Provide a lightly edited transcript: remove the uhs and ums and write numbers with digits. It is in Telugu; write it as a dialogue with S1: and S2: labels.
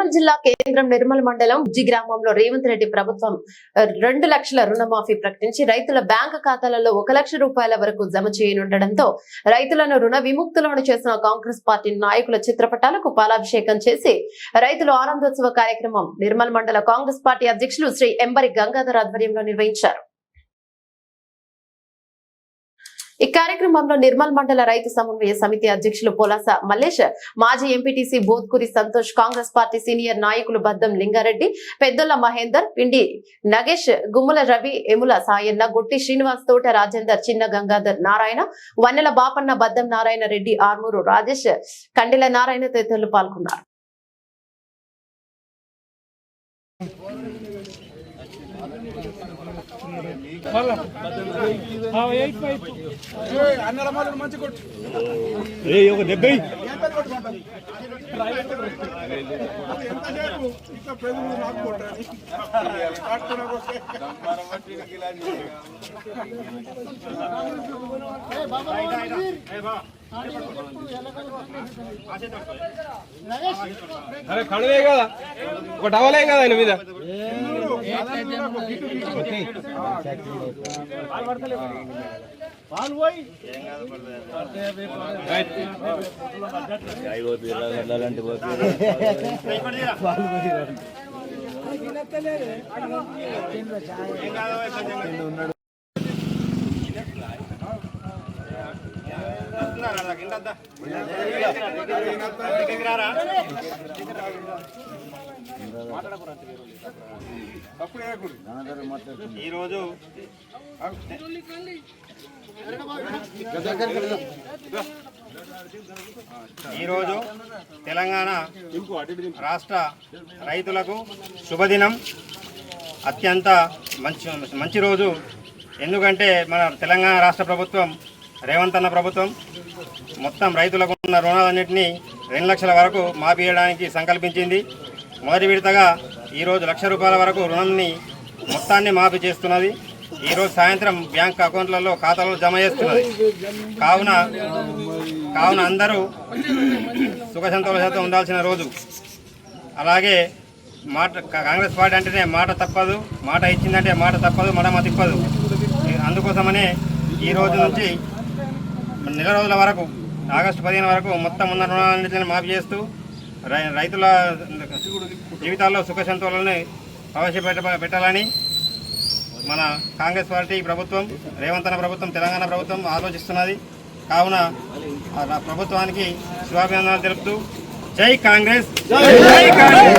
S1: నిర్మల్ జిల్లా కేంద్రం నిర్మల్ మండలం ఉజ్జి గ్రామంలో రేవంత్ రెడ్డి ప్రభుత్వం 2 లక్షల రుణమాఫీ ప్రకటించి రైతుల బ్యాంకు ఖాతాలలో 1 లక్ష రూపాయల వరకు జమ చేయనుండటంతో రైతులను రుణ విముక్తులను చేసిన కాంగ్రెస్ పార్టీ నాయకుల చిత్రపటాలకు పాలాభిషేకం చేసి రైతులు ఆనందోత్సవ కార్యక్రమం నిర్మల్ మండల కాంగ్రెస్ పార్టీ అధ్యక్షులు శ్రీ ఎంబరి గంగాధర్ ఆధ్వర్యంలో నిర్వహించారు. ఈ కార్యక్రమంలో నిర్మల్ మండల రైతు సమన్వయ సమితి అధ్యక్షులు పొలాస మల్లేష్, మాజీ MPTC Bothkuri Santosh, Congress party senior నాయకులు బద్దం లింగారెడ్డి, పెద్దొల్ల మహేందర్, పిండి నగేష్, గుమ్మల రవి, ఎముల సాయన్న, గుట్టి శ్రీనివాస్, తోట రాజేందర్, చిన్న గంగాధర్ నారాయణ, వన్నెల బాపన్న, బద్దం నారాయణ రెడ్డి, ఆర్మూరు రాజేష్, కండెల నారాయణ తదితరులు పాల్గొన్నారు.
S2: అరే కడవే కదా ఒక టవలే కదా ఆయన మీద
S3: ఈరోజు తెలంగాణ రాష్ట్ర రైతులకు శుభదినం, అత్యంత మంచి రోజు. ఎందుకంటే మన తెలంగాణ రాష్ట్ర ప్రభుత్వం, రేవంత్ అన్న ప్రభుత్వం మొత్తం రైతులకు ఉన్న రుణాలన్నింటినీ 2 లక్షల వరకు మాఫీ చేయడానికి సంకల్పించింది. మొదటి విడతగా ఈరోజు 1 లక్ష రూపాయల వరకు రుణాన్ని మొత్తాన్ని మాఫీ చేస్తున్నది. ఈరోజు సాయంత్రం బ్యాంక్ అకౌంట్లలో ఖాతాలో జమ చేస్తున్నది. కావున అందరూ సుఖ సంతోషాలతో ఉండాల్సిన రోజు. అలాగే కాంగ్రెస్ పార్టీ అంటేనే మాట తప్పదు, మాట ఇచ్చిందంటే మాట తప్పదు, మడమ తిప్పదు. అందుకోసమనే ఈ రోజు నుంచి నెల రోజుల వరకు ఆగస్టు 15 వరకు మొత్తం ఉన్న రుణాలన్నింటినీ మాఫీ చేస్తూ రైతుల జీవితాల్లో సుఖ సంతోషాలను ప్రవేశపెట్టాలని మన కాంగ్రెస్ పార్టీ ప్రభుత్వం, రేవంత్ అన్న ప్రభుత్వం, తెలంగాణ ప్రభుత్వం ఆలోచిస్తున్నది. కావున ప్రభుత్వానికి శుభాభినందనలు తెలుపుతూ జై కాంగ్రెస్, జై కాంగ్రెస్.